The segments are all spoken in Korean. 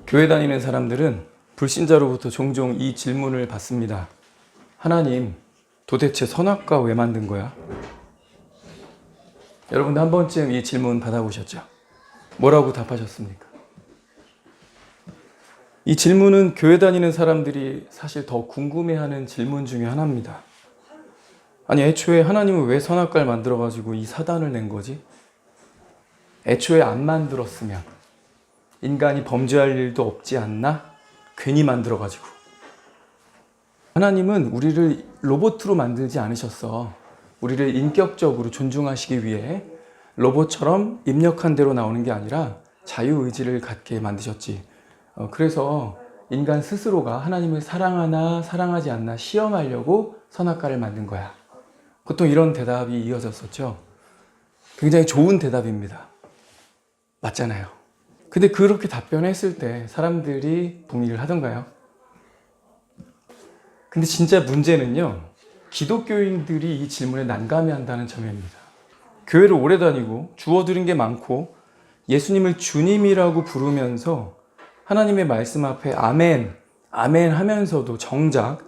교회 다니는 사람들은 불신자로부터 종종 이 질문을 받습니다. 하나님, 도대체 선악과 왜 만든 거야? 여러분도 한 번쯤 이 질문 받아보셨죠? 뭐라고 답하셨습니까? 이 질문은 교회 다니는 사람들이 사실 더 궁금해하는 질문 중에 하나입니다. 아니, 애초에 하나님은 왜 선악과를 만들어가지고 이 사단을 낸 거지? 애초에 안 만들었으면 인간이 범죄할 일도 없지 않나? 괜히 만들어가지고. 하나님은 우리를 로봇으로 만들지 않으셨어. 우리를 인격적으로 존중하시기 위해 로봇처럼 입력한 대로 나오는 게 아니라 자유의지를 갖게 만드셨지. 그래서 인간 스스로가 하나님을 사랑하나 사랑하지 않나 시험하려고 선악과를 만든 거야. 보통 이런 대답이 이어졌었죠. 굉장히 좋은 대답입니다. 맞잖아요. 근데 그렇게 답변했을 때 사람들이 동의를 하던가요? 근데 진짜 문제는요, 기독교인들이 이 질문에 난감해한다는 점입니다. 교회를 오래 다니고 주워들은 게 많고 예수님을 주님이라고 부르면서 하나님의 말씀 앞에 아멘, 아멘 하면서도 정작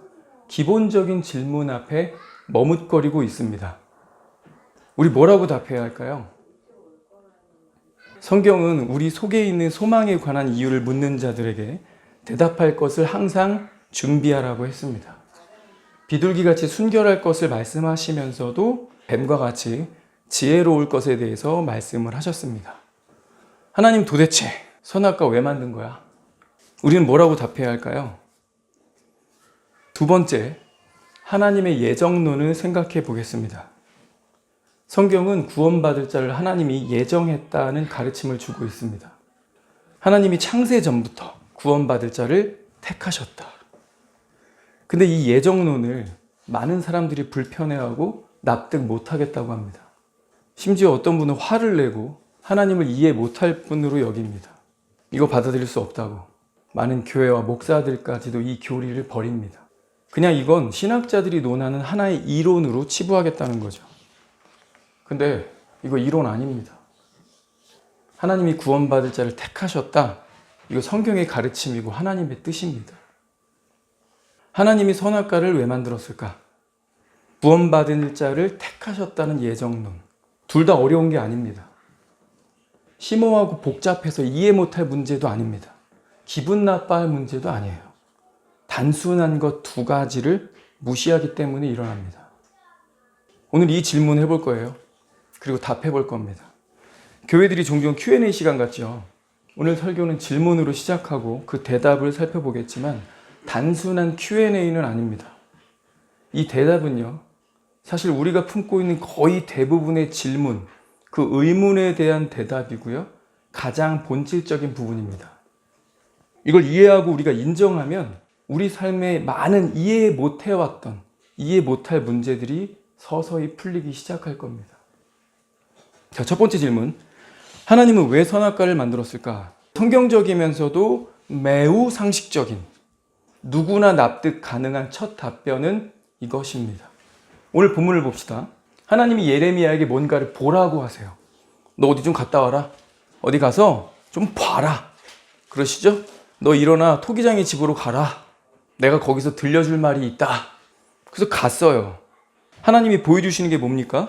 기본적인 질문 앞에 머뭇거리고 있습니다. 우리 뭐라고 답해야 할까요? 성경은 우리 속에 있는 소망에 관한 이유를 묻는 자들에게 대답할 것을 항상 준비하라고 했습니다. 비둘기같이 순결할 것을 말씀하시면서도 뱀과 같이 지혜로울 것에 대해서 말씀을 하셨습니다. 하나님, 도대체 선악과 왜 만든 거야? 우리는 뭐라고 답해야 할까요? 두 번째, 하나님의 예정론을 생각해 보겠습니다. 성경은 구원받을 자를 하나님이 예정했다는 가르침을 주고 있습니다. 하나님이 창세 전부터 구원받을 자를 택하셨다. 근데 이 예정론을 많은 사람들이 불편해하고 납득 못하겠다고 합니다. 심지어 어떤 분은 화를 내고 하나님을 이해 못할 뿐으로 여깁니다. 이거 받아들일 수 없다고 많은 교회와 목사들까지도 이 교리를 버립니다. 그냥 이건 신학자들이 논하는 하나의 이론으로 치부하겠다는 거죠. 근데 이거 이론 아닙니다. 하나님이 구원받을 자를 택하셨다. 이거 성경의 가르침이고 하나님의 뜻입니다. 하나님이 선악과를 왜 만들었을까? 구원받을 자를 택하셨다는 예정론. 둘 다 어려운 게 아닙니다. 심오하고 복잡해서 이해 못할 문제도 아닙니다. 기분 나빠할 문제도 아니에요. 단순한 것 두 가지를 무시하기 때문에 일어납니다. 오늘 이 질문 해볼 거예요. 그리고 답해 볼 겁니다. 교회들이 종종 Q&A 시간 같죠. 오늘 설교는 질문으로 시작하고 그 대답을 살펴보겠지만 단순한 Q&A는 아닙니다. 이 대답은요, 사실 우리가 품고 있는 거의 대부분의 질문, 그 의문에 대한 대답이고요, 가장 본질적인 부분입니다. 이걸 이해하고 우리가 인정하면 우리 삶에 많은 이해 못해왔던, 이해 못할 문제들이 서서히 풀리기 시작할 겁니다. 자, 첫 번째 질문. 하나님은 왜 선악과를 만들었을까? 성경적이면서도 매우 상식적인, 누구나 납득 가능한 첫 답변은 이것입니다. 오늘 본문을 봅시다. 하나님이 예레미야에게 뭔가를 보라고 하세요. 너 어디 좀 갔다 와라. 어디 가서 좀 봐라. 그러시죠? 너 일어나 토기장의 집으로 가라. 내가 거기서 들려줄 말이 있다. 그래서 갔어요. 하나님이 보여주시는 게 뭡니까?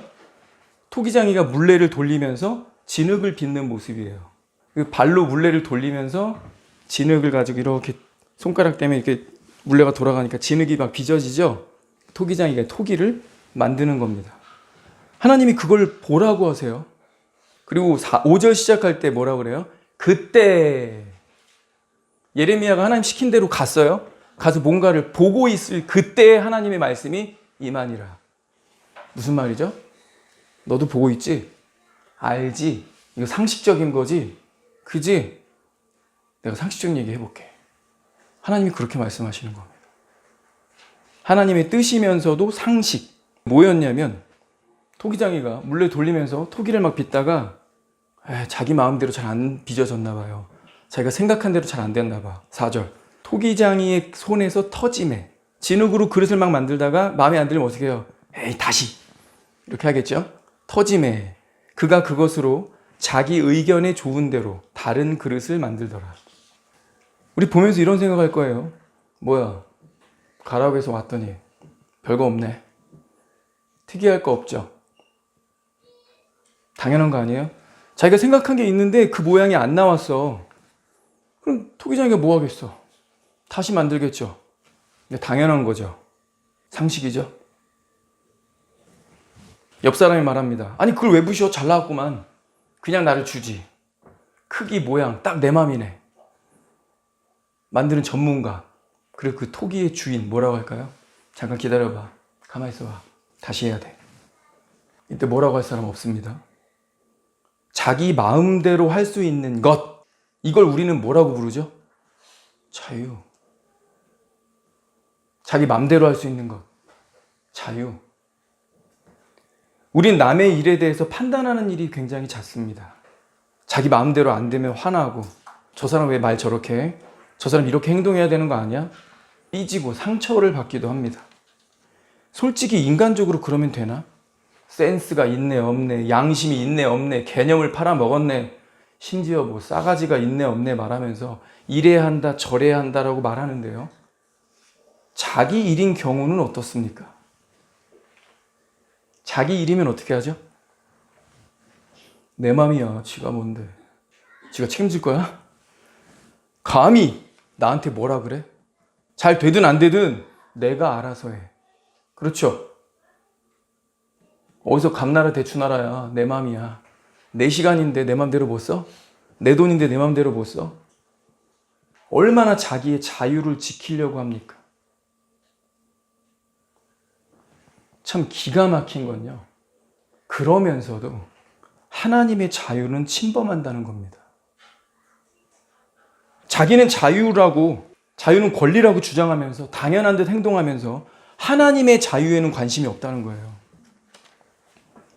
토기장이가 물레를 돌리면서 진흙을 빚는 모습이에요. 발로 물레를 돌리면서 진흙을 가지고 이렇게 손가락 때문에 이렇게 물레가 돌아가니까 진흙이 막 빚어지죠? 토기장이가 토기를 만드는 겁니다. 하나님이 그걸 보라고 하세요. 그리고 5절 시작할 때 뭐라고 그래요? 그때 예레미야가 하나님 시킨 대로 갔어요. 가서 뭔가를 보고 있을 그때 하나님의 말씀이 임하니라. 무슨 말이죠? 너도 보고 있지? 알지? 이거 상식적인 거지? 그지? 내가 상식적인 얘기 해볼게. 하나님이 그렇게 말씀하시는 겁니다. 하나님의 뜻이면서도 상식. 뭐였냐면 토기장이가 물레 돌리면서 토기를 막 빚다가 자기 마음대로 잘 안 빚어졌나 봐요. 자기가 생각한 대로 잘 안 됐나 봐. 4절. 토기장이의 손에서 터지매. 진흙으로 그릇을 막 만들다가 마음에 안 들면 어떻게 해요? 에이, 다시. 이렇게 하겠죠? 터지매. 그가 그것으로 자기 의견에 좋은 대로 다른 그릇을 만들더라. 우리 보면서 이런 생각할 거예요. 뭐야, 가라고 해서 왔더니 별거 없네. 특이할 거 없죠. 당연한 거 아니에요? 자기가 생각한 게 있는데 그 모양이 안 나왔어. 그럼 토기장이가 뭐 하겠어? 다시 만들겠죠. 근데 당연한 거죠. 상식이죠. 옆 사람이 말합니다. 아니 그걸 왜 부셔? 잘 나왔구만. 그냥 나를 주지. 크기 모양 딱 내 맘이네. 만드는 전문가, 그리고 그 토기의 주인 뭐라고 할까요? 잠깐 기다려봐. 가만히 있어봐. 다시 해야 돼. 이때 뭐라고 할 사람 없습니다. 자기 마음대로 할 수 있는 것, 이걸 우리는 뭐라고 부르죠? 자유. 자기 마음대로 할 수 있는 것, 자유. 우린 남의 일에 대해서 판단하는 일이 굉장히 잦습니다. 자기 마음대로 안 되면 화나고, 저 사람 왜 말 저렇게 해? 저 사람 이렇게 행동해야 되는 거 아니야? 삐지고 상처를 받기도 합니다. 솔직히 인간적으로 그러면 되나? 센스가 있네 없네, 양심이 있네 없네, 개념을 팔아먹었네, 심지어 뭐 싸가지가 있네 없네 말하면서 이래야 한다 저래야 한다라고 말하는데요. 자기 일인 경우는 어떻습니까? 자기 일이면 어떻게 하죠? 내 맘이야. 지가 뭔데? 지가 책임질 거야? 감히 나한테 뭐라 그래? 잘 되든 안 되든 내가 알아서 해. 그렇죠? 어디서 감나라 대추나라야. 내 맘이야. 내 시간인데 내 맘대로 못 써? 내 돈인데 내 맘대로 못 써? 얼마나 자기의 자유를 지키려고 합니까? 참 기가 막힌 건요. 그러면서도 하나님의 자유는 침범한다는 겁니다. 자기는 자유라고, 자유는 권리라고 주장하면서 당연한 듯 행동하면서 하나님의 자유에는 관심이 없다는 거예요.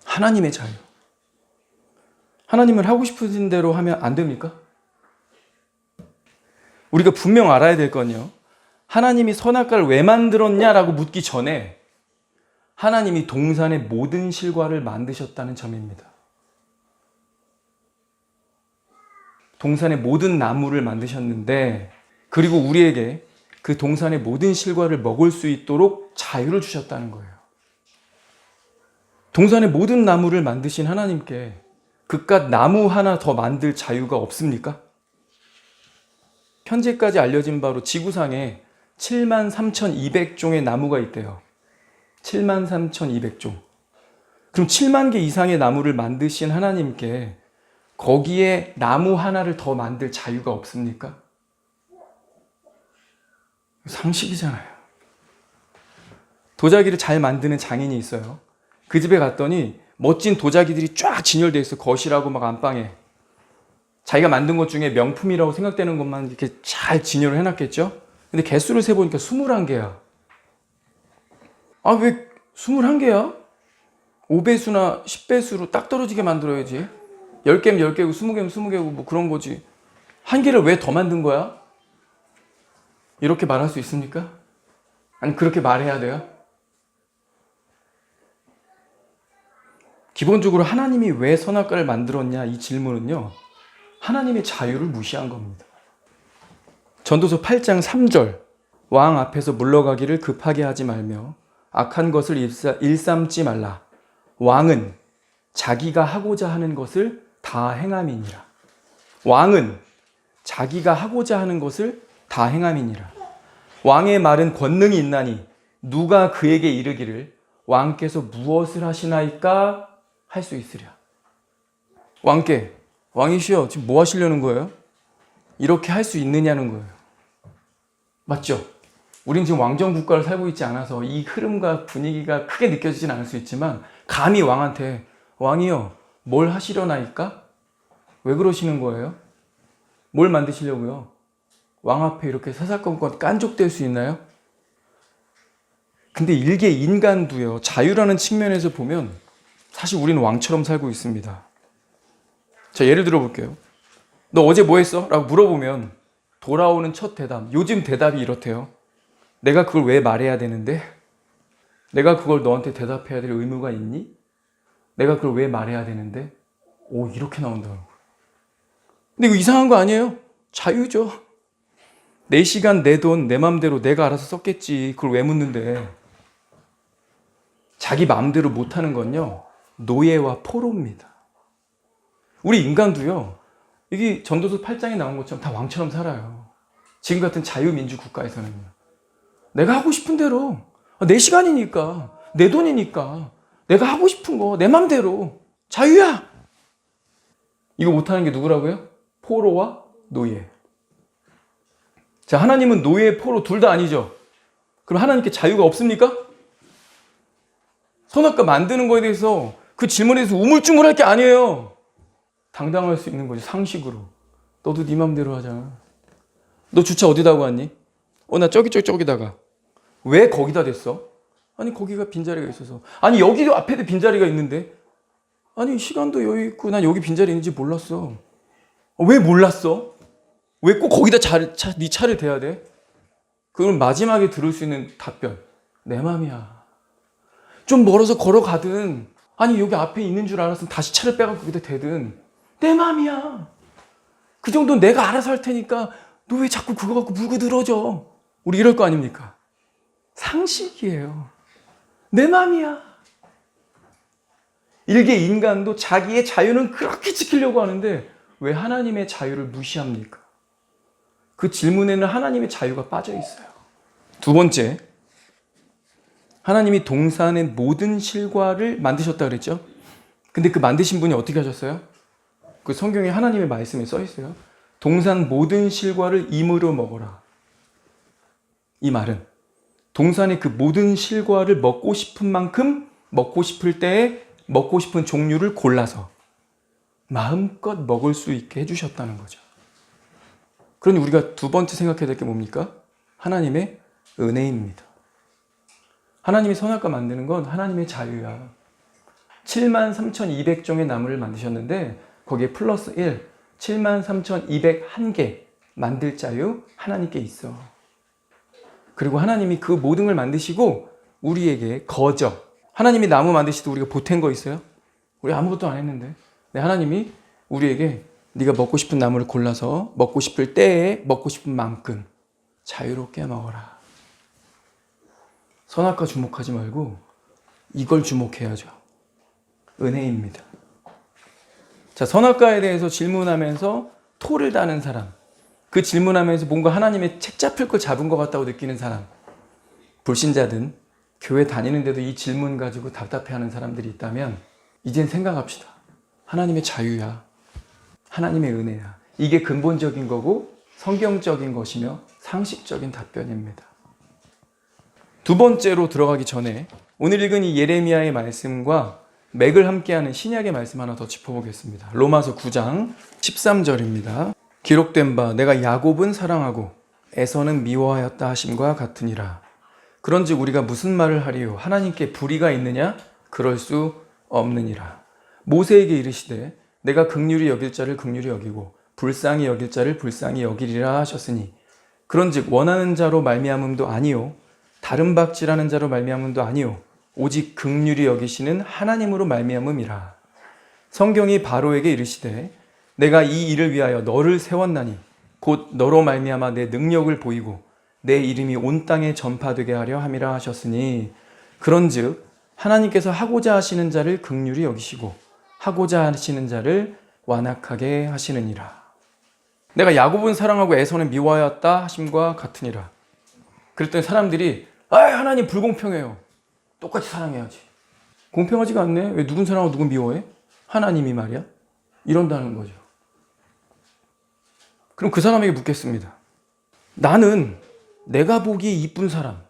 하나님의 자유. 하나님은 하고 싶으신 대로 하면 안 됩니까? 우리가 분명 알아야 될 건요. 하나님이 선악과를 왜 만들었냐라고 묻기 전에 하나님이 동산의 모든 실과를 만드셨다는 점입니다. 동산의 모든 나무를 만드셨는데, 그리고 우리에게 그 동산의 모든 실과를 먹을 수 있도록 자유를 주셨다는 거예요. 동산의 모든 나무를 만드신 하나님께 그깟 나무 하나 더 만들 자유가 없습니까? 현재까지 알려진 바로 지구상에 73,200종의 나무가 있대요. 73,200종. 그럼 7만 개 이상의 나무를 만드신 하나님께 거기에 나무 하나를 더 만들 자유가 없습니까? 상식이잖아요. 도자기를 잘 만드는 장인이 있어요. 그 집에 갔더니 멋진 도자기들이 쫙 진열되어 있어. 거실하고 막 안방에. 자기가 만든 것 중에 명품이라고 생각되는 것만 이렇게 잘 진열을 해놨겠죠? 근데 개수를 세보니까 21개야. 아, 왜 21개야? 5배수나 10배수로 딱 떨어지게 만들어야지. 10개면 10개고 20개면 20개고 뭐 그런 거지. 한 개를 왜 더 만든 거야? 이렇게 말할 수 있습니까? 아니, 그렇게 말해야 돼요? 기본적으로 하나님이 왜 선악과를 만들었냐 이 질문은요, 하나님의 자유를 무시한 겁니다. 전도서 8장 3절, 왕 앞에서 물러가기를 급하게 하지 말며 악한 것을 일삼지 말라. 왕은 자기가 하고자 하는 것을 다 행함이니라. 왕은 자기가 하고자 하는 것을 다 행함이니라. 왕의 말은 권능이 있나니 누가 그에게 이르기를 왕께서 무엇을 하시나이까 할 수 있으랴. 왕께, 왕이시여 지금 뭐 하시려는 거예요? 이렇게 할 수 있느냐는 거예요. 맞죠? 우린 지금 왕정국가를 살고 있지 않아서 이 흐름과 분위기가 크게 느껴지진 않을 수 있지만, 감히 왕한테 왕이여 뭘 하시려나이까? 왜 그러시는 거예요? 뭘 만드시려고요? 왕 앞에 이렇게 사사건건 깐족될 수 있나요? 근데 일개 인간도요, 자유라는 측면에서 보면 사실 우리는 왕처럼 살고 있습니다. 자, 예를 들어 볼게요. 너 어제 뭐 했어? 라고 물어보면 돌아오는 첫 대답, 요즘 대답이 이렇대요. 내가 그걸 왜 말해야 되는데? 내가 그걸 너한테 대답해야 될 의무가 있니? 내가 그걸 왜 말해야 되는데? 오, 이렇게 나온다고. 근데 이거 이상한 거 아니에요? 자유죠. 내 시간, 내 돈, 내 맘대로 내가 알아서 썼겠지. 그걸 왜 묻는데? 자기 마음대로 못하는 건요, 노예와 포로입니다. 우리 인간도요, 이게 전도서 8장에 나온 것처럼 다 왕처럼 살아요. 지금 같은 자유민주 국가에서는요. 내가 하고 싶은 대로, 내 시간이니까, 내 돈이니까, 내가 하고 싶은 거, 내 맘대로, 자유야! 이거 못하는 게 누구라고요? 포로와 노예. 자, 하나님은 노예, 포로 둘 다 아니죠? 그럼 하나님께 자유가 없습니까? 선악과 만드는 거에 대해서 그 질문에 대해서 우물쭈물할 게 아니에요. 당당할 수 있는 거죠. 상식으로. 너도 네 맘대로 하잖아. 너 주차 어디다 하고 왔니? 나 저기다가. 왜 거기다 댔어? 아니, 거기가 빈자리가 있어서. 아니, 여기도 앞에도 빈자리가 있는데. 아니, 시간도 여유 있고 난 여기 빈자리 있는지 몰랐어. 왜 몰랐어? 왜 꼭 거기다 네 차를 대야 돼? 그걸 마지막에 들을 수 있는 답변. 내 맘이야. 좀 멀어서 걸어가든, 아니, 여기 앞에 있는 줄 알았으면 다시 차를 빼갖고 거기다 대든, 내 맘이야. 그 정도는 내가 알아서 할 테니까 너 왜 자꾸 그거 갖고 물고 늘어져? 우리 이럴 거 아닙니까? 상식이에요. 내 맘이야. 일개 인간도 자기의 자유는 그렇게 지키려고 하는데 왜 하나님의 자유를 무시합니까? 그 질문에는 하나님의 자유가 빠져 있어요. 두 번째, 하나님이 동산의 모든 실과를 만드셨다 그랬죠? 근데 그 만드신 분이 어떻게 하셨어요? 그 성경에 하나님의 말씀에 써 있어요. 동산 모든 실과를 임으로 먹어라. 이 말은 동산의 그 모든 실과를 먹고 싶은 만큼 먹고 싶을 때에 먹고 싶은 종류를 골라서 마음껏 먹을 수 있게 해주셨다는 거죠. 그러니 우리가 두 번째 생각해야 될 게 뭡니까? 하나님의 은혜입니다. 하나님이 선악과 만드는 건 하나님의 자유야. 73,200종의 나무를 만드셨는데 거기에 플러스 1, 73,201개 만들 자유 하나님께 있어. 그리고 하나님이 그 모든 걸 만드시고 우리에게 거저, 하나님이 나무 만드실 때 우리가 보탠 거 있어요? 우리 아무것도 안 했는데. 네, 하나님이 우리에게 네가 먹고 싶은 나무를 골라서 먹고 싶을 때에 먹고 싶은 만큼 자유롭게 먹어라. 선악과 주목하지 말고 이걸 주목해야죠. 은혜입니다. 자, 선악과에 대해서 질문하면서 토를 다는 사람, 그 질문하면서 뭔가 하나님의 책 잡힐 걸 잡은 것 같다고 느끼는 사람, 불신자든 교회 다니는데도 이 질문 가지고 답답해하는 사람들이 있다면 이젠 생각합시다. 하나님의 자유야. 하나님의 은혜야. 이게 근본적인 거고 성경적인 것이며 상식적인 답변입니다. 두 번째로 들어가기 전에 오늘 읽은 이 예레미야의 말씀과 맥을 함께하는 신약의 말씀 하나 더 짚어보겠습니다. 로마서 9장 13절입니다. 기록된 바 내가 야곱은 사랑하고 에서는 미워하였다 하심과 같으니라. 그런즉 우리가 무슨 말을 하리요? 하나님께 불의가 있느냐? 그럴 수 없느니라. 모세에게 이르시되 내가 긍휼히 여길 자를 긍휼히 여기고 불쌍히 여길 자를 불쌍히 여기리라 하셨으니 그런즉 원하는 자로 말미암음도 아니요 다른 박질하는 자로 말미암음도 아니요 오직 긍휼히 여기시는 하나님으로 말미암음이라. 성경이 바로에게 이르시되 내가 이 일을 위하여 너를 세웠나니 곧 너로 말미암아 내 능력을 보이고 내 이름이 온 땅에 전파되게 하려 함이라 하셨으니 그런즉 하나님께서 하고자 하시는 자를 긍휼히 여기시고 하고자 하시는 자를 완악하게 하시느니라. 내가 야곱은 사랑하고 에서는 미워하였다 하심과 같으니라. 그랬더니 사람들이 하나님 불공평해요. 똑같이 사랑해야지. 공평하지가 않네. 왜 누군 사랑하고 누군 미워해? 하나님이 말이야. 이런다는 거죠. 그럼 그 사람에게 묻겠습니다. 나는 내가 보기에 이쁜 사람,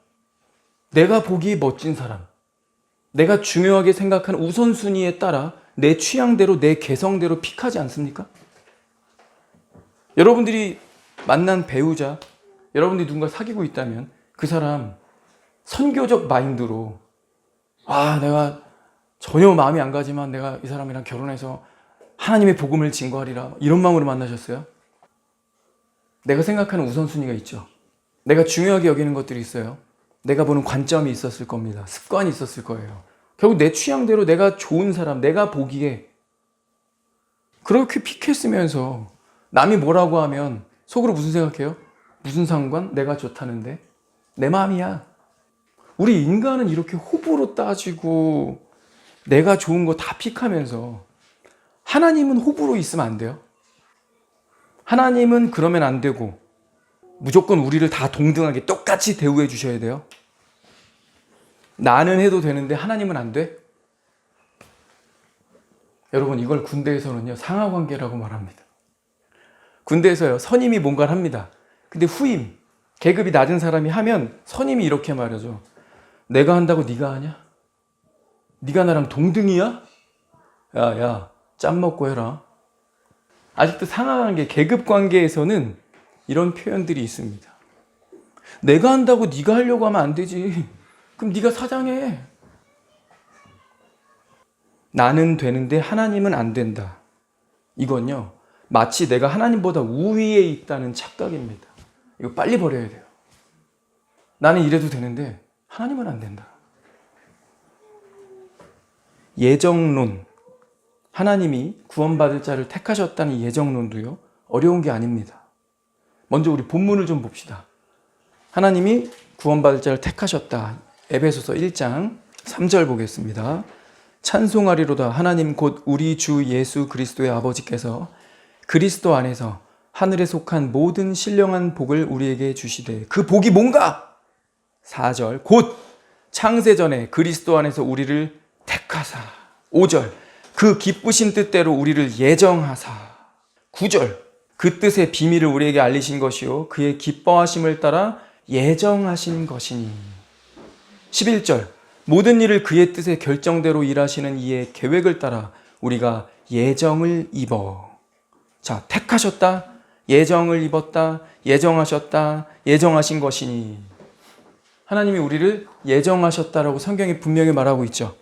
내가 보기에 멋진 사람, 내가 중요하게 생각하는 우선순위에 따라 내 취향대로 내 개성대로 픽하지 않습니까? 여러분들이 만난 배우자, 여러분들이 누군가 사귀고 있다면 그 사람 선교적 마인드로 내가 전혀 마음이 안 가지만 내가 이 사람이랑 결혼해서 하나님의 복음을 증거하리라 이런 마음으로 만나셨어요? 내가 생각하는 우선순위가 있죠. 내가 중요하게 여기는 것들이 있어요. 내가 보는 관점이 있었을 겁니다. 습관이 있었을 거예요. 결국 내 취향대로 내가 좋은 사람, 내가 보기에 그렇게 픽했으면서 남이 뭐라고 하면 속으로 무슨 생각해요? 무슨 상관? 내가 좋다는데? 내 마음이야. 우리 인간은 이렇게 호불호 따지고 내가 좋은 거 다 픽하면서 하나님은 호불호 있으면 안 돼요. 하나님은 그러면 안 되고 무조건 우리를 다 동등하게 똑같이 대우해 주셔야 돼요. 나는 해도 되는데 하나님은 안 돼? 여러분, 이걸 군대에서는요, 상하관계라고 말합니다. 군대에서요, 선임이 뭔가를 합니다. 근데 후임, 계급이 낮은 사람이 하면 선임이 이렇게 말하죠. 내가 한다고 네가 하냐? 네가 나랑 동등이야? 야, 짬 먹고 해라. 아직도 상하관계, 계급관계에서는 이런 표현들이 있습니다. 내가 한다고 네가 하려고 하면 안 되지. 그럼 네가 사장해. 나는 되는데 하나님은 안 된다. 이건요, 마치 내가 하나님보다 우위에 있다는 착각입니다. 이거 빨리 버려야 돼요. 나는 이래도 되는데 하나님은 안 된다. 예정론, 하나님이 구원받을 자를 택하셨다는 예정론도요, 어려운 게 아닙니다. 먼저 우리 본문을 좀 봅시다. 하나님이 구원받을 자를 택하셨다. 에베소서 1장 3절 보겠습니다. 찬송하리로다. 하나님 곧 우리 주 예수 그리스도의 아버지께서 그리스도 안에서 하늘에 속한 모든 신령한 복을 우리에게 주시되, 그 복이 뭔가? 4절 곧 창세전에 그리스도 안에서 우리를 택하사. 5절 그 기쁘신 뜻대로 우리를 예정하사. 9절 그 뜻의 비밀을 우리에게 알리신 것이요 그의 기뻐하심을 따라 예정하신 것이니. 11절 모든 일을 그의 뜻의 결정대로 일하시는 이의 계획을 따라 우리가 예정을 입어. 자, 택하셨다, 예정을 입었다, 예정하셨다, 예정하신 것이니. 하나님이 우리를 예정하셨다라고 성경이 분명히 말하고 있죠.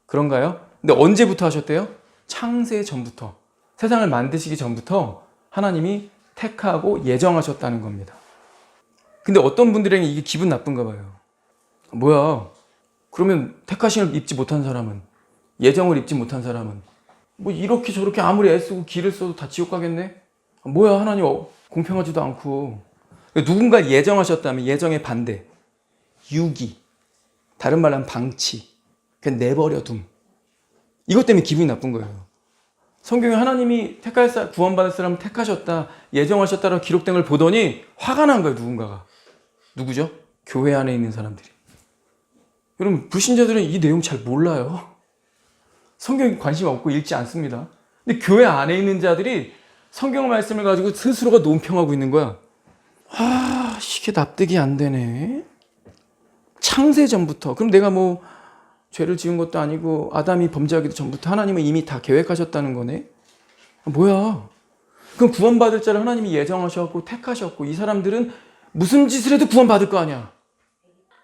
그런가요? 근데 언제부터 하셨대요? 창세 전부터, 세상을 만드시기 전부터 하나님이 택하고 예정하셨다는 겁니다. 근데 어떤 분들에게 이게 기분 나쁜가 봐요. 뭐야, 그러면 택하심을 입지 못한 사람은, 예정을 입지 못한 사람은 뭐 이렇게 저렇게 아무리 애쓰고 기를 써도 다 지옥 가겠네? 뭐야, 하나님 공평하지도 않고. 누군가 예정하셨다면 예정의 반대, 유기, 다른 말로 하면 방치, 그냥 내버려 둠. 이것 때문에 기분이 나쁜 거예요. 성경에 하나님이 구원받을 사람을 택하셨다, 예정하셨다라고 기록된 걸 보더니 화가 난 거예요, 누군가가. 누구죠? 교회 안에 있는 사람들이. 여러분, 불신자들은 이 내용 잘 몰라요. 성경에 관심 없고 읽지 않습니다. 근데 교회 안에 있는 자들이 성경 말씀을 가지고 스스로가 논평하고 있는 거야. 아, 이게 납득이 안 되네. 창세 전부터. 그럼 내가 뭐 죄를 지은 것도 아니고 아담이 범죄하기도 전부터 하나님은 이미 다 계획하셨다는 거네. 뭐야? 그럼 구원받을 자를 하나님이 예정하셨고 택하셨고, 이 사람들은 무슨 짓을 해도 구원받을 거 아니야.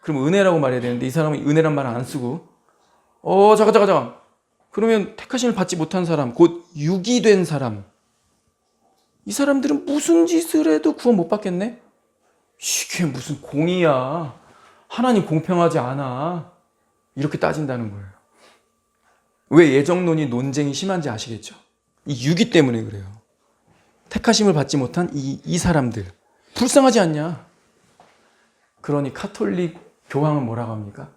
그럼 은혜라고 말해야 되는데 이 사람은 은혜란 말 안 쓰고, 잠깐. 그러면 택하심을 받지 못한 사람, 곧 유기된 사람, 이 사람들은 무슨 짓을 해도 구원 못 받겠네? 이게 무슨 공의야. 하나님 공평하지 않아. 이렇게 따진다는 거예요. 왜 예정론이 논쟁이 심한지 아시겠죠? 이 유기 때문에 그래요. 택하심을 받지 못한 이 사람들. 불쌍하지 않냐? 그러니 카톨릭 교황은 뭐라고 합니까?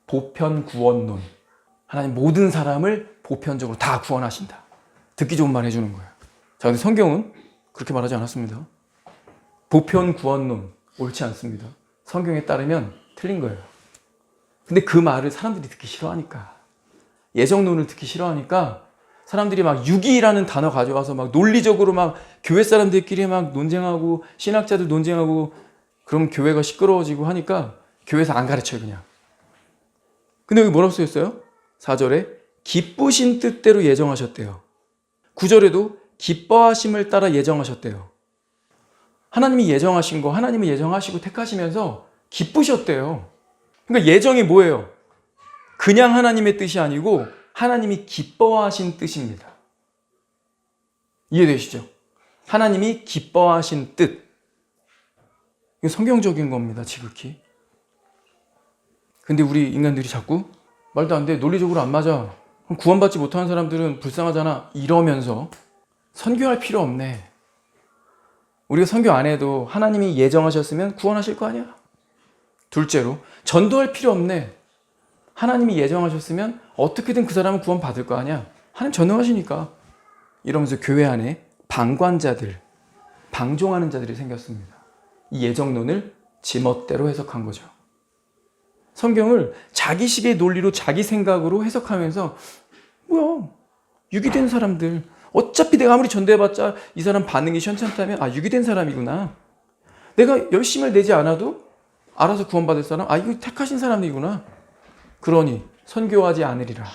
보편 구원론. 하나님 모든 사람을 보편적으로 다 구원하신다. 듣기 좋은 말 해주는 거예요. 자, 근데 성경은 그렇게 말하지 않았습니다. 보편 구원론 옳지 않습니다. 성경에 따르면 틀린 거예요. 근데 그 말을 사람들이 듣기 싫어하니까, 예정론을 듣기 싫어하니까 사람들이 막 유기라는 단어 가져와서 막 논리적으로 막 교회 사람들끼리 막 논쟁하고 신학자들 논쟁하고, 그럼 교회가 시끄러워지고 하니까 교회에서 안 가르쳐요, 그냥. 근데 여기 뭐라고 쓰였어요? 4절에 기쁘신 뜻대로 예정하셨대요. 9절에도 기뻐하심을 따라 예정하셨대요. 하나님이 예정하신 거, 하나님이 예정하시고 택하시면서 기쁘셨대요. 그러니까 예정이 뭐예요? 그냥 하나님의 뜻이 아니고 하나님이 기뻐하신 뜻입니다. 이해되시죠? 하나님이 기뻐하신 뜻. 이거 성경적인 겁니다, 지극히. 근데 우리 인간들이 자꾸 말도 안 돼, 논리적으로 안 맞아, 그럼 구원받지 못하는 사람들은 불쌍하잖아, 이러면서 선교할 필요 없네. 우리가 선교 안 해도 하나님이 예정하셨으면 구원하실 거 아니야. 둘째로, 전도할 필요 없네. 하나님이 예정하셨으면 어떻게든 그 사람은 구원 받을 거 아니야. 하나님 전능하시니까. 이러면서 교회 안에 방관자들, 방종하는 자들이 생겼습니다. 이 예정론을 지멋대로 해석한 거죠. 성경을 자기식의 논리로 자기 생각으로 해석하면서 뭐야, 유기된 사람들, 어차피 내가 아무리 전도해봤자 이 사람 반응이 시원찮다면 유기된 사람이구나. 내가 열심을 내지 않아도 알아서 구원받을 사람, 이거 택하신 사람이구나. 그러니 선교하지 않으리라.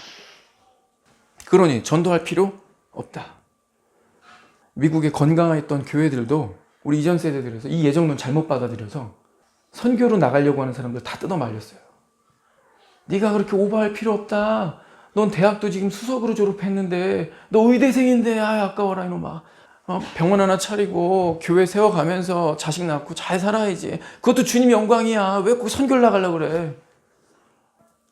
그러니 전도할 필요 없다. 미국에 건강했던 교회들도 우리 이전 세대들에서 이 예정론 잘못 받아들여서 선교로 나가려고 하는 사람들 다 뜯어 말렸어요. 네가 그렇게 오버할 필요 없다. 넌 대학도 지금 수석으로 졸업했는데 너 의대생인데 아까워라 이놈아. 병원 하나 차리고 교회 세워가면서 자식 낳고 잘 살아야지. 그것도 주님 영광이야. 왜 꼭 선교를 나가려고 그래.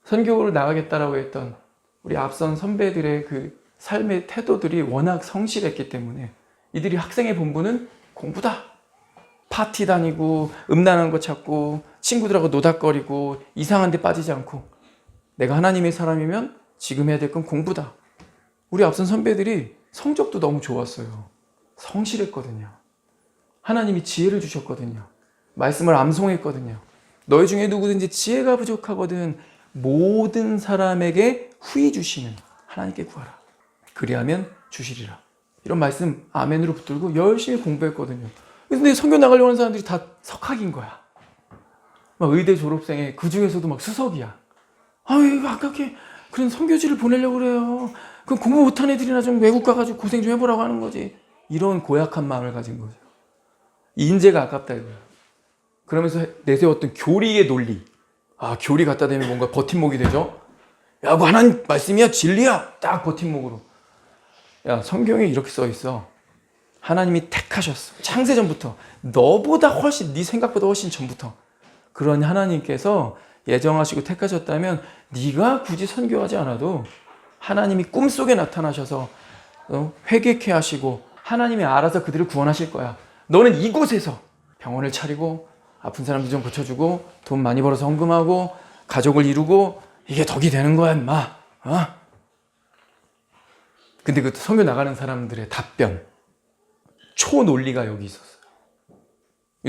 선교를 나가겠다라고 했던 우리 앞선 선배들의 그 삶의 태도들이 워낙 성실했기 때문에 이들이 학생의 본분은 공부다. 파티 다니고 음란한 거 찾고 친구들하고 노닥거리고 이상한 데 빠지지 않고 내가 하나님의 사람이면 지금 해야 될 건 공부다. 우리 앞선 선배들이 성적도 너무 좋았어요. 성실했거든요. 하나님이 지혜를 주셨거든요. 말씀을 암송했거든요. 너희 중에 누구든지 지혜가 부족하거든 모든 사람에게 후히 주시는 하나님께 구하라. 그리하면 주시리라. 이런 말씀 아멘으로 붙들고 열심히 공부했거든요. 근데 선교 나가려고 하는 사람들이 다 석학인 거야. 막 의대 졸업생에 그 중에서도 막 수석이야. 왜 아깝게 그런 선교지를 보내려고 그래요. 그럼 공부 못한 애들이나 좀 외국 가가지고 고생 좀 해보라고 하는 거지. 이런 고약한 마음을 가진 거죠. 인재가 아깝다 이거야. 그러면서 내세웠던 교리의 논리. 교리 갖다 대면 뭔가 버팀목이 되죠. 야, 그거 하나님 말씀이야, 진리야. 딱 버팀목으로. 야, 성경에 이렇게 써 있어. 하나님이 택하셨어. 창세전부터. 너보다 훨씬, 네 생각보다 훨씬 전부터. 그런 하나님께서 예정하시고 택하셨다면 네가 굳이 선교하지 않아도 하나님이 꿈속에 나타나셔서 회개케 하시고 하나님이 알아서 그들을 구원하실 거야. 너는 이곳에서 병원을 차리고 아픈 사람들 좀 고쳐주고 돈 많이 벌어서 헌금하고 가족을 이루고 이게 덕이 되는 거야 인마. 근데 그 선교 나가는 사람들의 답변, 초논리가 여기 있었어요.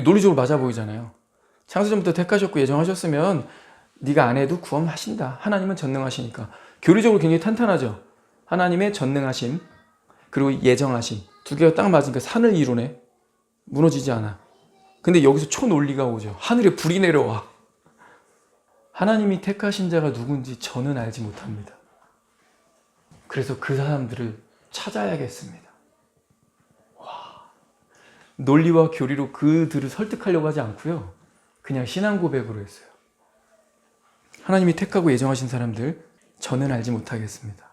논리적으로 맞아 보이잖아요. 창세전부터 택하셨고 예정하셨으면 네가 안 해도 구원하신다. 하나님은 전능하시니까. 교리적으로 굉장히 탄탄하죠. 하나님의 전능하심 그리고 예정하심 두 개가 딱 맞으니까 산을 이루네. 무너지지 않아. 근데 여기서 초논리가 오죠. 하늘에 불이 내려와. 하나님이 택하신 자가 누군지 저는 알지 못합니다. 그래서 그 사람들을 찾아야겠습니다. 논리와 교리로 그들을 설득하려고 하지 않고요. 그냥 신앙 고백으로 했어요. 하나님이 택하고 예정하신 사람들 저는 알지 못하겠습니다.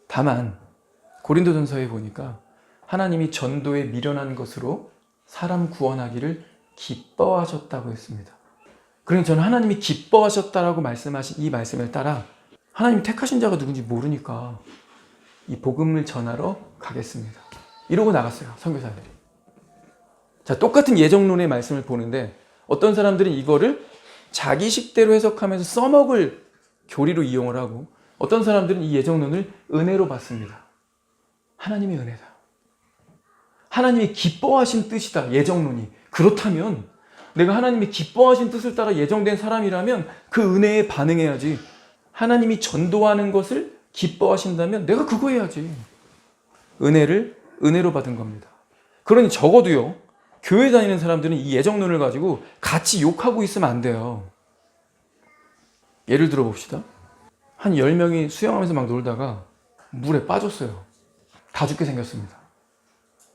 다만 고린도전서에 보니까 하나님이 전도에 미련한 것으로 사람 구원하기를 기뻐하셨다고 했습니다. 그러니 저는 하나님이 기뻐하셨다라고 말씀하신 이 말씀을 따라 하나님 택하신 자가 누군지 모르니까 이 복음을 전하러 가겠습니다. 이러고 나갔어요. 선교사들이. 자, 똑같은 예정론의 말씀을 보는데 어떤 사람들은 이거를 자기식대로 해석하면서 써먹을 교리로 이용을 하고 어떤 사람들은 이 예정론을 은혜로 받습니다. 하나님의 은혜다. 하나님이 기뻐하신 뜻이다. 예정론이. 그렇다면 내가 하나님이 기뻐하신 뜻을 따라 예정된 사람이라면 그 은혜에 반응해야지. 하나님이 전도하는 것을 기뻐하신다면 내가 그거 해야지. 은혜를 은혜로 받은 겁니다. 그러니 적어도요. 교회 다니는 사람들은 이 예정론을 가지고 같이 욕하고 있으면 안 돼요. 예를 들어 봅시다. 한 10명이 수영하면서 막 놀다가 물에 빠졌어요. 다 죽게 생겼습니다.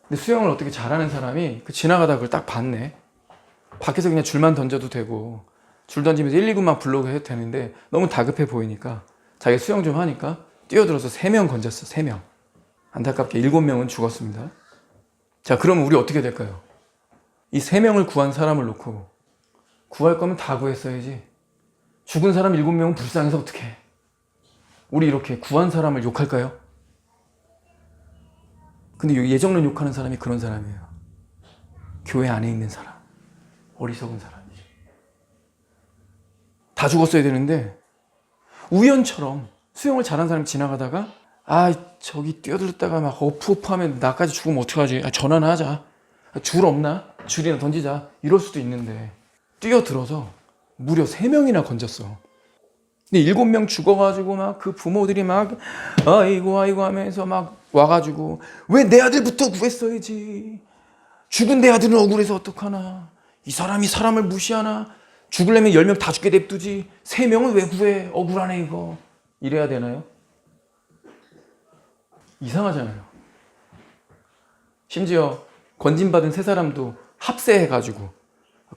근데 수영을 어떻게 잘하는 사람이 지나가다 그걸 딱 봤네. 밖에서 그냥 줄만 던져도 되고 줄 던지면서 119만 불러도 해도 되는데 너무 다급해 보이니까 자기가 수영 좀 하니까 뛰어들어서 3명 건졌어. 3명. 안타깝게 7명은 죽었습니다. 자, 그러면 우리 어떻게 될까요? 이 3명을 구한 사람을 놓고 구할 거면 다 구했어야지. 죽은 사람 7명은 불쌍해서 어떡해. 우리 이렇게 구한 사람을 욕할까요? 근데 예정론 욕하는 사람이 그런 사람이에요. 교회 안에 있는 사람, 어리석은 사람이죠. 다 죽었어야 되는데 우연처럼 수영을 잘하는 사람이 지나가다가 저기 뛰어들었다가 막 어프어프하면 나까지 죽으면 어떡하지? 전화나 하자. 줄 없나? 줄이나 던지자. 이럴 수도 있는데 뛰어들어서 무려 3명이나 건졌어. 근데 7명 죽어가지고 막 그 부모들이 막 아이고 하면서 막 와가지고 왜 내 아들부터 구했어야지. 죽은 내 아들은 억울해서 어떡하나. 이 사람이 사람을 무시하나. 죽으려면 10명 다 죽게 냅두지. 3명은 왜 구해? 억울하네 이거. 이래야 되나요? 이상하잖아요. 심지어 건진받은 3사람도 합세해가지고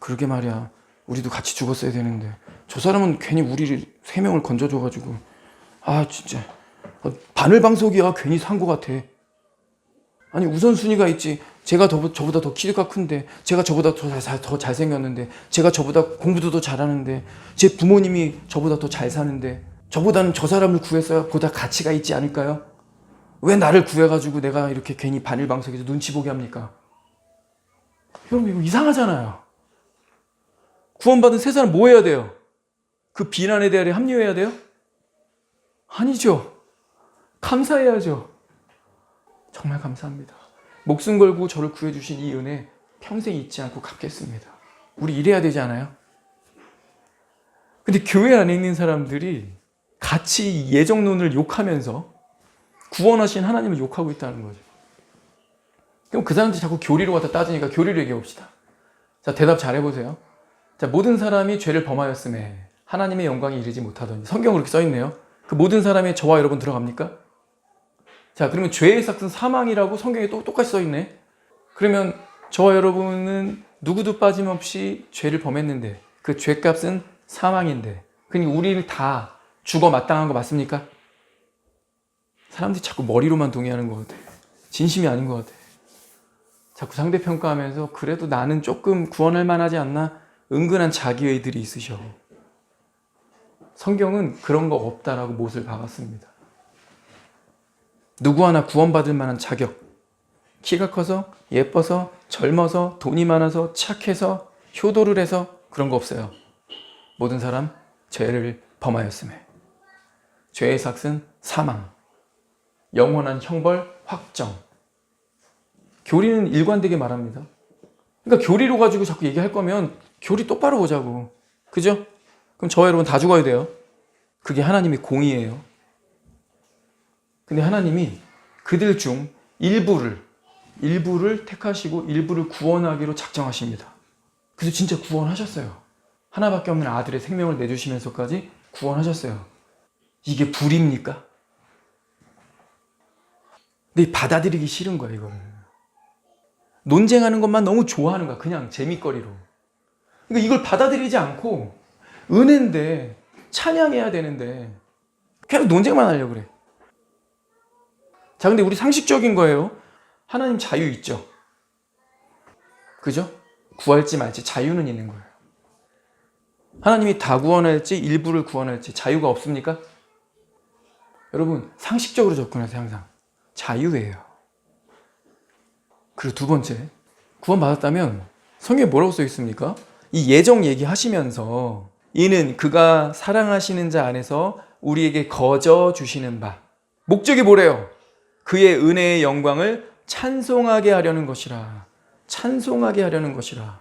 그러게 말이야. 우리도 같이 죽었어야 되는데 저 사람은 괜히 우리를 3명을 건져줘가지고 진짜 바늘방석이야. 괜히 산 것 같아. 아니 우선순위가 있지. 제가 저보다 더 키가 큰데, 제가 저보다 더 잘생겼는데, 제가 저보다 공부도 더 잘하는데, 제 부모님이 저보다 더 잘 사는데 저보다는 저 사람을 구했어야 보다 가치가 있지 않을까요? 왜 나를 구해가지고 내가 이렇게 괜히 바늘방석에서 눈치 보게 합니까? 여러분 이거 이상하잖아요. 구원받은 3사람 뭐 해야 돼요? 그 비난에 대하여 합류해야 돼요? 아니죠. 감사해야죠. 정말 감사합니다. 목숨 걸고 저를 구해주신 이 은혜 평생 잊지 않고 갚겠습니다. 우리 이래야 되지 않아요? 근데 교회 안에 있는 사람들이 같이 예정론을 욕하면서 구원하신 하나님을 욕하고 있다는 거죠. 그럼 그 사람들이 자꾸 교리로 갖다 따지니까 교리로 얘기해 봅시다. 자, 대답 잘 해보세요. 자, 모든 사람이 죄를 범하였음에 하나님의 영광에 이르지 못하더니. 성경으로 이렇게 써있네요. 그 모든 사람의 저와 여러분 들어갑니까? 자, 그러면 죄의 삭은 사망이라고 성경에 또 똑같이 써있네. 그러면 저와 여러분은 누구도 빠짐없이 죄를 범했는데 그 죄값은 사망인데, 그러니까 우리를 다 죽어 마땅한 거 맞습니까? 사람들이 자꾸 머리로만 동의하는 것 같아. 진심이 아닌 것 같아. 자꾸 상대평가하면서 그래도 나는 조금 구원할 만하지 않나? 은근한 자기의들이 있으셔. 성경은 그런 거 없다라고 못을 박았습니다. 누구 하나 구원받을 만한 자격, 키가 커서, 예뻐서, 젊어서, 돈이 많아서, 착해서, 효도를 해서 그런 거 없어요. 모든 사람 죄를 범하였음에 죄의 삭은 사망, 영원한 형벌 확정. 교리는 일관되게 말합니다. 그러니까 교리로 가지고 자꾸 얘기할 거면 교리 똑바로 보자고. 그죠? 그럼 저와 여러분 다 죽어야 돼요. 그게 하나님의 공의예요. 근데 하나님이 그들 중 일부를 택하시고 일부를 구원하기로 작정하십니다. 그래서 진짜 구원하셨어요. 하나밖에 없는 아들의 생명을 내주시면서까지 구원하셨어요. 이게 불입니까? 근데 받아들이기 싫은 거야, 이거를. 논쟁하는 것만 너무 좋아하는 거야, 그냥 재미거리로. 그러니까 이걸 받아들이지 않고 은혜인데 찬양해야 되는데 계속 논쟁만 하려고 그래. 자, 근데 우리 상식적인 거예요. 하나님 자유 있죠? 그죠? 구할지 말지 자유는 있는 거예요. 하나님이 다 구원할지 일부를 구원할지 자유가 없습니까? 여러분 상식적으로 접근하세요. 항상 자유예요. 그리고 두 번째, 구원받았다면 성경에 뭐라고 써 있습니까? 이 예정 얘기하시면서 이는 그가 사랑하시는 자 안에서 우리에게 거저 주시는 바, 목적이 뭐래요? 그의 은혜의 영광을 찬송하게 하려는 것이라. 찬송하게 하려는 것이라.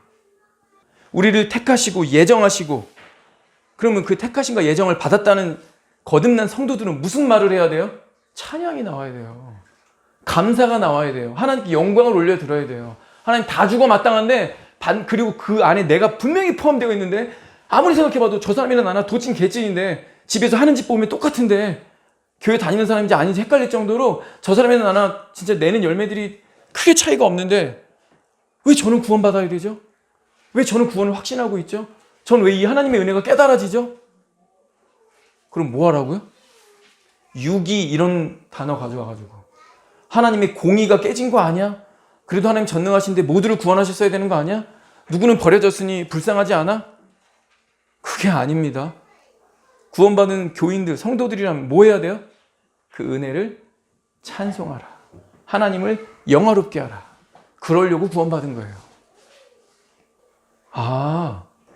우리를 택하시고 예정하시고, 그러면 그 택하심과 예정을 받았다는 거듭난 성도들은 무슨 말을 해야 돼요? 찬양이 나와야 돼요. 감사가 나와야 돼요. 하나님께 영광을 올려 드려야 돼요. 하나님 다 죽어 마땅한데, 그리고 그 안에 내가 분명히 포함되어 있는데, 아무리 생각해봐도 저 사람이나 나나 도찐 개찐인데 집에서 하는 집 보면 똑같은데 교회 다니는 사람인지 아닌지 헷갈릴 정도로 저 사람이나 나나 진짜 내는 열매들이 크게 차이가 없는데 왜 저는 구원받아야 되죠? 왜 저는 구원을 확신하고 있죠? 전 왜 이 하나님의 은혜가 깨달아지죠? 그럼 뭐 하라고요? 유기 이런 단어 가져와가지고 하나님의 공의가 깨진 거 아니야? 그래도 하나님 전능하신데 모두를 구원하셨어야 되는 거 아니야? 누구는 버려졌으니 불쌍하지 않아? 그게 아닙니다. 구원받은 교인들, 성도들이라면 뭐 해야 돼요? 그 은혜를 찬송하라. 하나님을 영화롭게 하라. 그러려고 구원받은 거예요.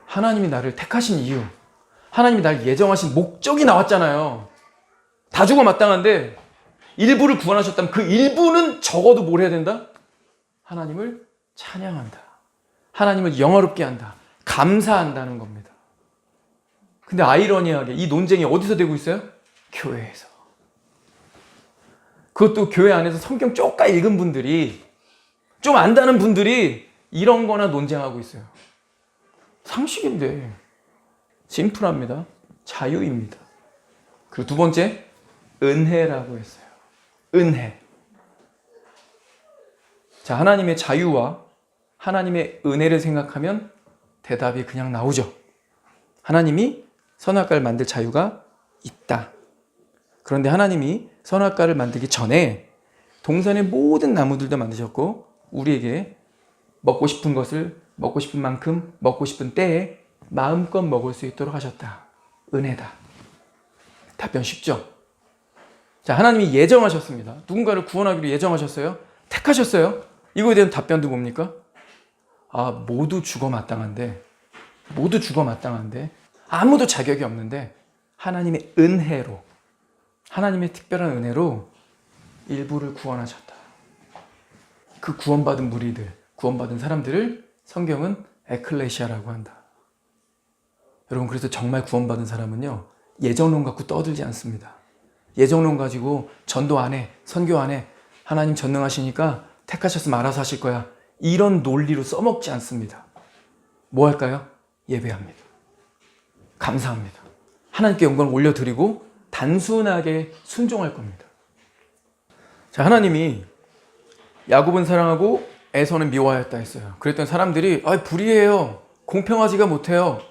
하나님이 나를 택하신 이유, 하나님이 날 예정하신 목적이 나왔잖아요. 다 죽어 마땅한데 일부를 구원하셨다면 그 일부는 적어도 뭘 해야 된다? 하나님을 찬양한다. 하나님을 영화롭게 한다. 감사한다는 겁니다. 근데 아이러니하게 이 논쟁이 어디서 되고 있어요? 교회에서. 그것도 교회 안에서 성경 쪼까 읽은 분들이, 좀 안다는 분들이 이런 거나 논쟁하고 있어요. 상식인데 심플합니다. 자유입니다. 그리고 두 번째, 은혜라고 했어요. 은혜. 자, 하나님의 자유와 하나님의 은혜를 생각하면 대답이 그냥 나오죠. 하나님이 선악과를 만들 자유가 있다. 그런데 하나님이 선악과를 만들기 전에 동산의 모든 나무들도 만드셨고 우리에게 먹고 싶은 것을 먹고 싶은 만큼 먹고 싶은 때에 마음껏 먹을 수 있도록 하셨다. 은혜다. 답변 쉽죠? 자, 하나님이 예정하셨습니다. 누군가를 구원하기로 예정하셨어요. 택하셨어요. 이거에 대한 답변도 뭡니까? 모두 죽어 마땅한데 아무도 자격이 없는데 하나님의 은혜로, 하나님의 특별한 은혜로 일부를 구원하셨다. 그 구원받은 무리들, 구원받은 사람들을 성경은 에클레시아라고 한다. 여러분, 그래서 정말 구원받은 사람은요, 예정론 갖고 떠들지 않습니다. 예정론 가지고 전도 안 해, 선교 안 해, 하나님 전능하시니까 택하셨으면 알아서 하실 거야, 이런 논리로 써먹지 않습니다. 뭐 할까요? 예배합니다. 감사합니다. 하나님께 영광을 올려드리고 단순하게 순종할 겁니다. 자, 하나님이 야곱은 사랑하고 에서는 미워하였다 했어요. 그랬더니 사람들이 불의해요, 공평하지가 못해요.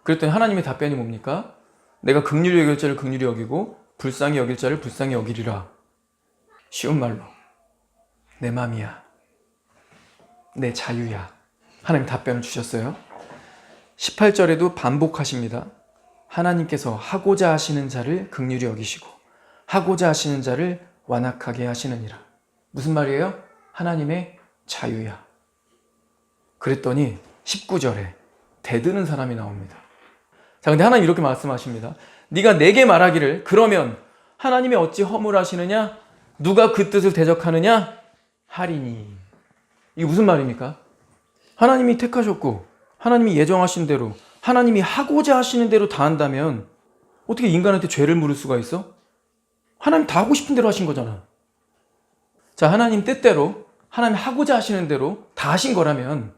그랬더니 하나님의 답변이 뭡니까? 내가 긍휼히 여길 자를 긍휼히 여기고 불쌍히 여길 자를 불쌍히 여기리라. 쉬운 말로 내 맘이야, 내 자유야. 하나님 답변을 주셨어요. 18절에도 반복하십니다. 하나님께서 하고자 하시는 자를 긍휼히 여기시고 하고자 하시는 자를 완악하게 하시느니라. 무슨 말이에요? 하나님의 자유야. 그랬더니 19절에 대드는 사람이 나옵니다. 자, 근데 하나님 이렇게 말씀하십니다. 네가 내게 말하기를 그러면 하나님이 어찌 허물하시느냐? 누가 그 뜻을 대적하느냐? 하리니. 이게 무슨 말입니까? 하나님이 택하셨고 하나님이 예정하신 대로, 하나님이 하고자 하시는 대로 다 한다면 어떻게 인간한테 죄를 물을 수가 있어? 하나님 다 하고 싶은 대로 하신 거잖아. 자, 하나님 뜻대로, 하나님 하고자 하시는 대로 다 하신 거라면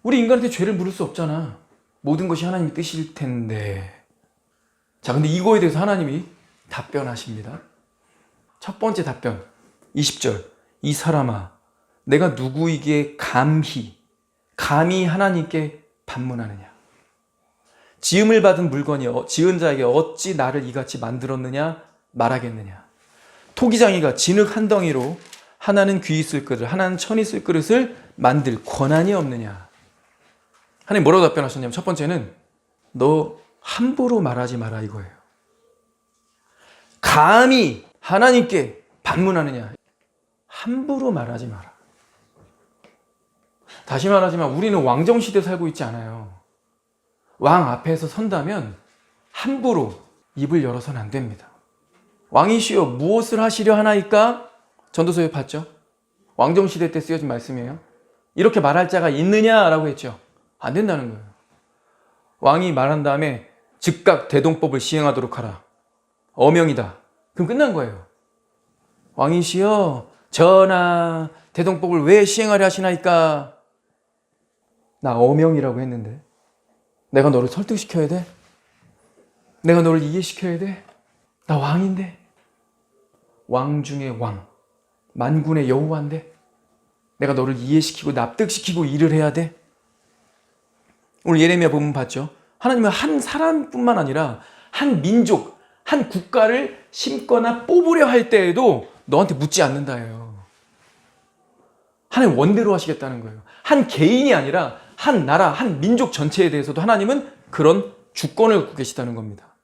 우리 인간한테 죄를 물을 수 없잖아. 모든 것이 하나님의 뜻일 텐데. 자, 근데 이거에 대해서 하나님이 답변하십니다. 첫 번째 답변, 20절. 이 사람아, 내가 누구에게 감히 하나님께 반문하느냐? 지음을 받은 물건이 지은 자에게 어찌 나를 이같이 만들었느냐 말하겠느냐? 토기장이가 진흙 한 덩이로 하나는 귀 있을 그릇, 하나는 천 있을 그릇을 만들 권한이 없느냐? 하나님 뭐라고 답변하셨냐면, 첫 번째는 너 함부로 말하지 마라 이거예요. 감히 하나님께 반문하느냐? 함부로 말하지 마라. 다시 말하지만 우리는 왕정시대에 살고 있지 않아요. 왕 앞에서 선다면 함부로 입을 열어서는 안 됩니다. 왕이시여 무엇을 하시려 하나이까? 전도서에 봤죠? 왕정시대 때 쓰여진 말씀이에요. 이렇게 말할 자가 있느냐라고 했죠. 안 된다는 거예요. 왕이 말한 다음에 즉각 대동법을 시행하도록 하라. 어명이다. 그럼 끝난 거예요. 왕이시여 전하 대동법을 왜 시행하려 하시나이까? 나 어명이라고 했는데 내가 너를 설득시켜야 돼? 내가 너를 이해시켜야 돼? 나 왕인데, 왕 중에 왕, 만군의 여호와인데 내가 너를 이해시키고 납득시키고 일을 해야 돼? 오늘 예레미야 본문 봤죠? 하나님은 한 사람뿐만 아니라 한 민족, 한 국가를 심거나 뽑으려 할 때에도 너한테 묻지 않는다예요. 하나님 원대로 하시겠다는 거예요. 한 개인이 아니라 한 나라, 한 민족 전체에 대해서도 하나님은 그런 주권을 갖고 계시다는 겁니다.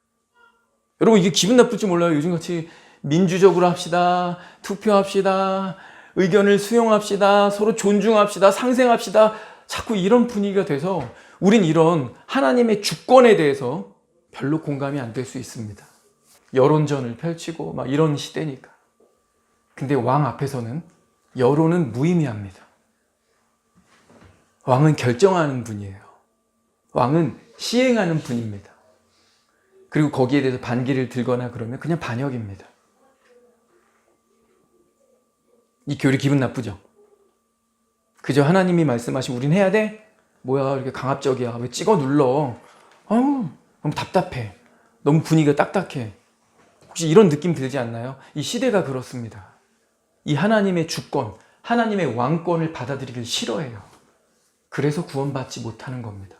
여러분, 이게 기분 나쁠지 몰라요. 요즘같이 민주적으로 합시다, 투표합시다, 의견을 수용합시다, 서로 존중합시다, 상생합시다, 자꾸 이런 분위기가 돼서 우린 이런 하나님의 주권에 대해서 별로 공감이 안 될 수 있습니다. 여론전을 펼치고 막 이런 시대니까. 근데 왕 앞에서는 여론은 무의미합니다. 왕은 결정하는 분이에요. 왕은 시행하는 분입니다. 그리고 거기에 대해서 반기를 들거나 그러면 그냥 반역입니다. 이 교리 기분 나쁘죠? 그저 하나님이 말씀하신 우린 해야 돼? 뭐야 이렇게 강압적이야. 왜 찍어 눌러? 너무 답답해. 너무 분위기가 딱딱해. 혹시 이런 느낌 들지 않나요? 이 시대가 그렇습니다. 이 하나님의 주권, 하나님의 왕권을 받아들이길 싫어해요. 그래서 구원받지 못하는 겁니다.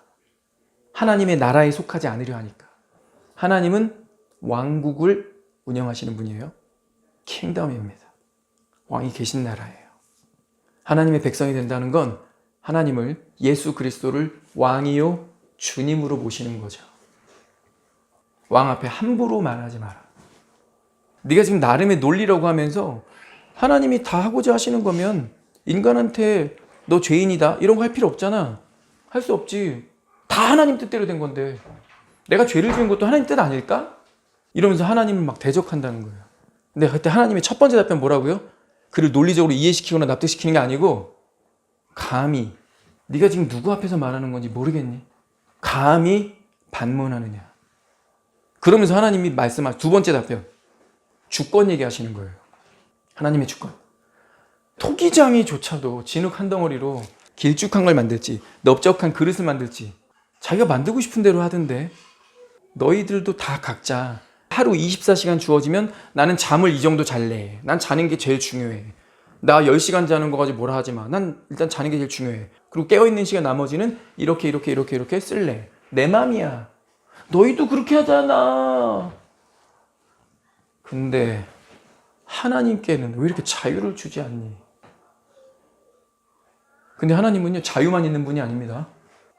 하나님의 나라에 속하지 않으려 하니까. 하나님은 왕국을 운영하시는 분이에요. 킹덤입니다. 왕이 계신 나라예요. 하나님의 백성이 된다는 건 하나님을, 예수 그리스도를 왕이요 주님으로 모시는 거죠. 왕 앞에 함부로 말하지 마라. 네가 지금 나름의 논리라고 하면서 하나님이 다 하고자 하시는 거면 인간한테 너 죄인이다 이런 거 할 필요 없잖아. 할 수 없지. 다 하나님 뜻대로 된 건데 내가 죄를 지은 것도 하나님 뜻 아닐까? 이러면서 하나님을 막 대적한다는 거예요. 근데 그때 하나님의 첫 번째 답변 뭐라고요? 그를 논리적으로 이해시키거나 납득시키는 게 아니고 감히 네가 지금 누구 앞에서 말하는 건지 모르겠니? 감히 반문하느냐. 그러면서 하나님이 말씀하신 두 번째 답변, 주권 얘기하시는 거예요. 하나님의 주권. 토기장이조차도 진흙 한 덩어리로 길쭉한 걸 만들지, 넓적한 그릇을 만들지 자기가 만들고 싶은 대로 하던데 너희들도 다 각자 하루 24시간 주어지면 나는 잠을 이 정도 잘래. 난 자는 게 제일 중요해. 나 10시간 자는 거 가지고 뭐라 하지 마. 난 일단 자는 게 제일 중요해. 그리고 깨어있는 시간 나머지는 이렇게 쓸래. 내 맘이야. 너희도 그렇게 하잖아. 근데 하나님께는 왜 이렇게 자유를 주지 않니? 근데 하나님은요, 자유만 있는 분이 아닙니다.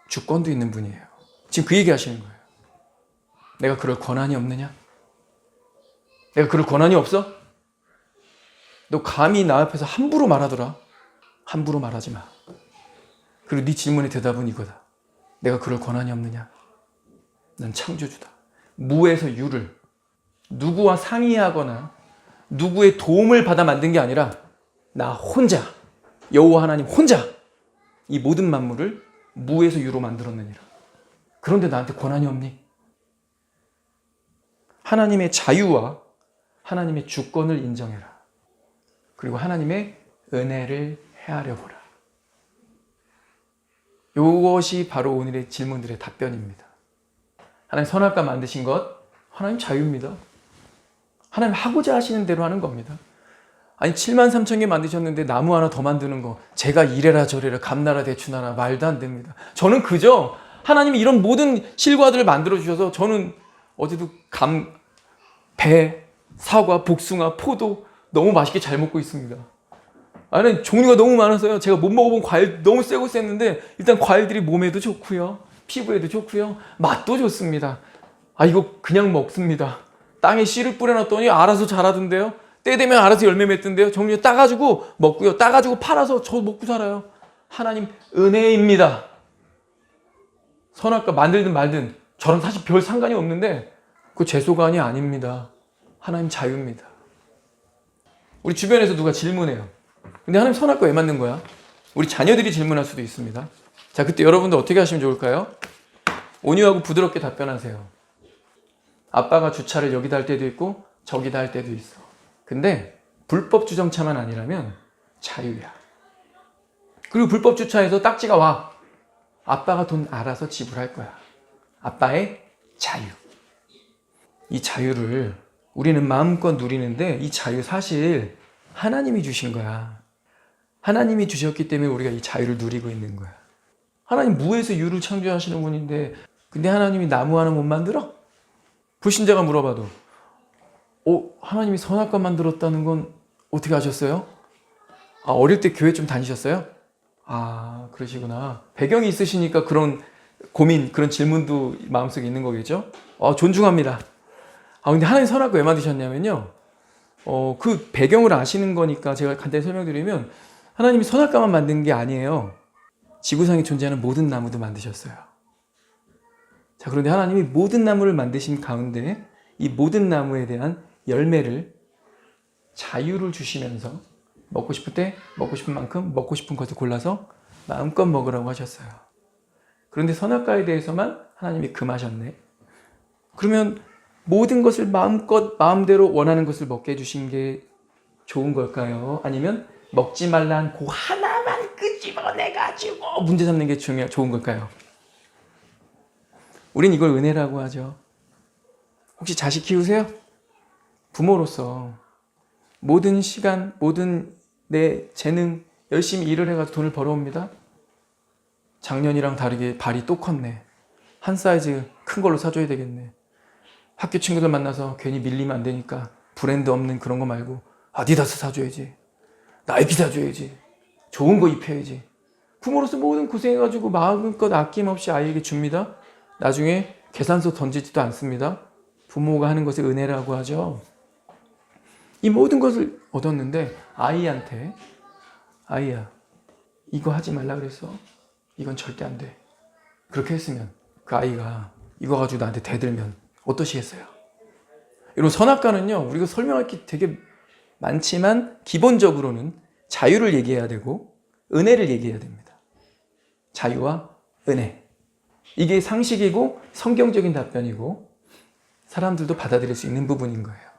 주권도 있는 분이에요. 지금 그 얘기 하시는 거예요. 내가 그럴 권한이 없느냐? 내가 그럴 권한이 없어? 너 감히 나 앞에서 함부로 말하더라. 함부로 말하지 마. 그리고 네 질문의 대답은 이거다. 내가 그럴 권한이 없느냐? 난 창조주다. 무에서 유를 누구와 상의하거나 누구의 도움을 받아 만든 게 아니라 나 혼자, 여호와 하나님 혼자 이 모든 만물을 무에서 유로 만들었느니라. 그런데 나한테 권한이 없니? 하나님의 자유와 하나님의 주권을 인정해라. 그리고 하나님의 은혜를 헤아려 보라. 이것이 바로 오늘의 질문들의 답변입니다. 하나님 선악과 만드신 것, 하나님 자유입니다. 하나님 하고자 하시는 대로 하는 겁니다. 아니 7만 3천 개 만드셨는데 나무 하나 더 만드는 거 제가 이래라 저래라 감나라 대추나라 말도 안 됩니다. 저는 그저 하나님이 이런 모든 실과들을 만들어 주셔서 저는 어제도 배, 사과, 복숭아, 포도 너무 맛있게 잘 먹고 있습니다. 아니 종류가 너무 많아서요. 제가 못 먹어본 과일 너무 세고 셌는데 일단 과일들이 몸에도 좋고요. 피부에도 좋고요. 맛도 좋습니다. 아 이거 그냥 먹습니다. 땅에 씨를 뿌려놨더니 알아서 자라던데요. 때 되면 알아서 열매 맺던데요. 정리해 따가지고 먹고요. 따가지고 팔아서 저 먹고 살아요. 하나님 은혜입니다. 선악과 만들든 말든 저랑 사실 별 상관이 없는데 그거 제 소관이 아닙니다. 하나님 자유입니다. 우리 주변에서 누가 질문해요. 근데 하나님 선악과 왜 만든 거야? 우리 자녀들이 질문할 수도 있습니다. 자, 그때 여러분들 어떻게 하시면 좋을까요? 온유하고 부드럽게 답변하세요. 아빠가 주차를 여기다 할 때도 있고 저기다 할 때도 있어. 근데 불법 주정차만 아니라면 자유야. 그리고 불법 주차해서 딱지가 와. 아빠가 돈 알아서 지불할 거야. 아빠의 자유. 이 자유를 우리는 마음껏 누리는데 이 자유 사실 하나님이 주신 거야. 하나님이 주셨기 때문에 우리가 이 자유를 누리고 있는 거야. 하나님 무에서 유를 창조하시는 분인데 근데 하나님이 나무 하나 못 만들어? 불신자가 물어봐도 하나님이 선악과 만들었다는 건 어떻게 아셨어요? 아, 어릴 때 교회 좀 다니셨어요? 아, 그러시구나. 배경이 있으시니까 그런 고민, 그런 질문도 마음속에 있는 거겠죠? 존중합니다. 근데 하나님 선악과 왜 만드셨냐면요. 그 배경을 아시는 거니까 제가 간단히 설명드리면 하나님이 선악과만 만든 게 아니에요. 지구상에 존재하는 모든 나무도 만드셨어요. 자, 그런데 하나님이 모든 나무를 만드신 가운데 이 모든 나무에 대한 열매를, 자유를 주시면서 먹고 싶을 때 먹고 싶은 만큼 먹고 싶은 것을 골라서 마음껏 먹으라고 하셨어요. 그런데 선악과에 대해서만 하나님이 금하셨네. 그러면 모든 것을 마음껏 마음대로 원하는 것을 먹게 해주신 게 좋은 걸까요? 아니면 먹지 말란 그 하나만 끄집어내가지고 문제 삼는 게 좋은 걸까요? 우린 이걸 은혜라고 하죠. 혹시 자식 키우세요? 부모로서 모든 시간, 모든 내 재능 열심히 일을 해가지고 돈을 벌어옵니다. 작년이랑 다르게 발이 또 컸네. 한 사이즈 큰 걸로 사줘야 되겠네. 학교 친구들 만나서 괜히 밀리면 안 되니까 브랜드 없는 그런 거 말고 아디다스 사줘야지. 나이키 사줘야지. 좋은 거 입혀야지. 부모로서 모든 고생해가지고 마음껏 아낌없이 아이에게 줍니다. 나중에 계산서 던지지도 않습니다. 부모가 하는 것을 은혜라고 하죠. 이 모든 것을 얻었는데 아이한테, 아이야, 이거 하지 말라 그랬어. 이건 절대 안 돼. 그렇게 했으면 그 아이가 이거 가지고 나한테 대들면 어떠시겠어요? 여러분, 선악과는요, 우리가 설명할 게 되게 많지만 기본적으로는 자유를 얘기해야 되고 은혜를 얘기해야 됩니다. 자유와 은혜. 이게 상식이고 성경적인 답변이고 사람들도 받아들일 수 있는 부분인 거예요.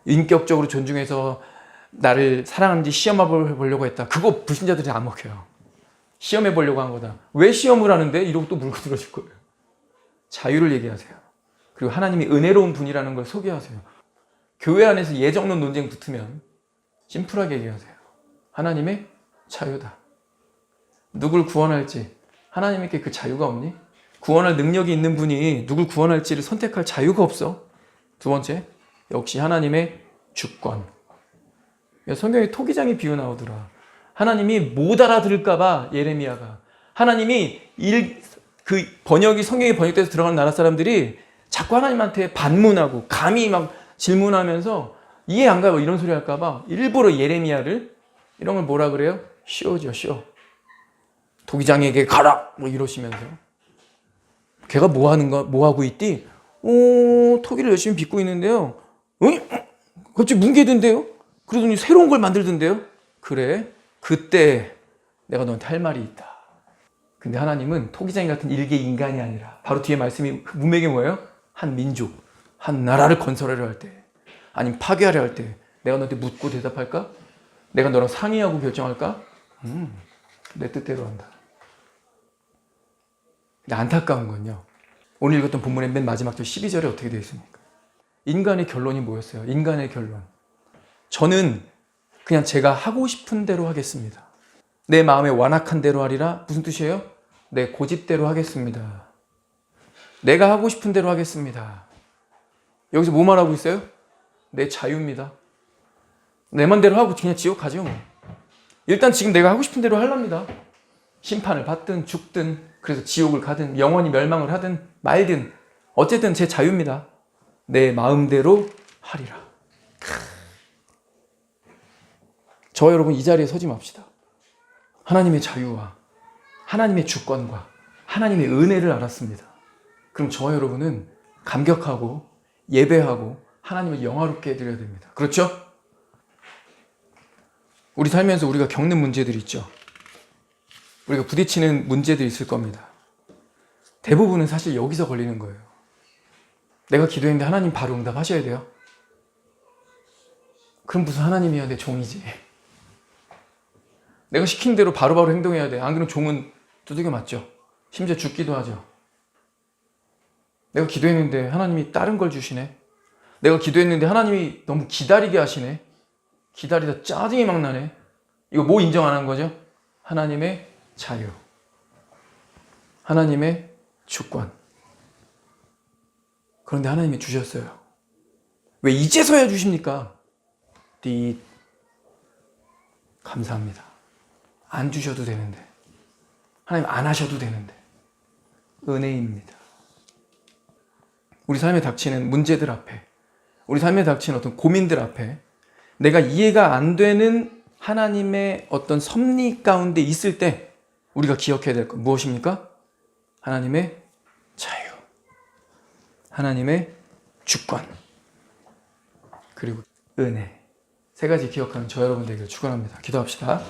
인격적으로 존중해서 나를 사랑하는지 시험해 보려고 했다. 그거 불신자들이 안 먹혀요. 시험해 보려고 한 거다. 왜 시험을 하는데? 이러고 또 물고 들어줄 거예요. 자유를 얘기하세요. 그리고 하나님이 은혜로운 분이라는 걸 소개하세요. 교회 안에서 예정론 논쟁 붙으면 심플하게 얘기하세요. 하나님의 자유다. 누굴 구원할지 하나님께 그 자유가 없니? 구원할 능력이 있는 분이 누굴 구원할지를 선택할 자유가 없어. 두 번째, 역시 하나님의 주권. 성경에 토기장의 비유 나오더라. 하나님이 못 알아들을까봐 예레미야가, 하나님이 그 번역이, 성경이 번역돼서 들어가는 나라 사람들이 자꾸 하나님한테 반문하고 감히 막 질문하면서 이해 안 가요 이런 소리 할까봐 일부러 예레미야를 이런 걸 뭐라 그래요? 쇼죠, 쇼. 토기장에게 가라! 뭐 이러시면서. 걔가 뭐 하고 있디? 토기를 열심히 빚고 있는데요. 갑자기 뭉개던데요? 그러더니 새로운 걸 만들던데요? 그래, 그때 내가 너한테 할 말이 있다. 근데 하나님은 토기장 같은 일개 인간이 아니라 바로 뒤에 말씀이 문맥이 뭐예요? 한 민족, 한 나라를 건설하려 할 때, 아니면 파괴하려 할 때 내가 너한테 묻고 대답할까? 내가 너랑 상의하고 결정할까? 내 뜻대로 한다. 근데 안타까운 건요, 오늘 읽었던 본문의 맨 마지막 절 12절에 어떻게 되어 있습니까? 인간의 결론이 뭐였어요? 인간의 결론. 저는 그냥 제가 하고 싶은 대로 하겠습니다. 내 마음에 완악한 대로 하리라. 무슨 뜻이에요? 내 고집대로 하겠습니다. 내가 하고 싶은 대로 하겠습니다. 여기서 뭐 말하고 있어요? 내 자유입니다. 내 맘대로 하고 그냥 지옥 가죠. 뭐. 일단 지금 내가 하고 싶은 대로 하랍니다. 심판을 받든 죽든, 그래서 지옥을 가든 영원히 멸망을 하든 말든 어쨌든 제 자유입니다. 내 마음대로 하리라. 저 여러분 이 자리에 서지 맙시다. 하나님의 자유와 하나님의 주권과 하나님의 은혜를 알았습니다. 그럼 저 여러분은 감격하고 예배하고 하나님을 영화롭게 해드려야 됩니다. 그렇죠? 우리 살면서 우리가 겪는 문제들이 있죠. 우리가 부딪히는 문제들이 있을 겁니다. 대부분은 사실 여기서 걸리는 거예요. 내가 기도했는데 하나님 바로 응답하셔야 돼요. 그럼 무슨 하나님이야, 내 종이지. 내가 시킨 대로 바로바로 행동해야 돼. 안 그러면 종은 두들겨 맞죠. 심지어 죽기도 하죠. 내가 기도했는데 하나님이 다른 걸 주시네. 내가 기도했는데 하나님이 너무 기다리게 하시네. 기다리다 짜증이 막 나네. 이거 뭐 인정 안 한 거죠? 하나님의 자유, 하나님의 주권. 그런데 하나님이 주셨어요. 왜 이제서야 주십니까? 감사합니다. 안 주셔도 되는데, 하나님 안 하셔도 되는데, 은혜입니다. 우리 삶에 닥치는 문제들 앞에, 우리 삶에 닥치는 어떤 고민들 앞에 내가 이해가 안 되는 하나님의 어떤 섭리 가운데 있을 때 우리가 기억해야 될 것 무엇입니까? 하나님의 자유. 하나님의 주권, 그리고 은혜. 세 가지 기억하는 저 여러분 되기를 축원합니다. 기도합시다.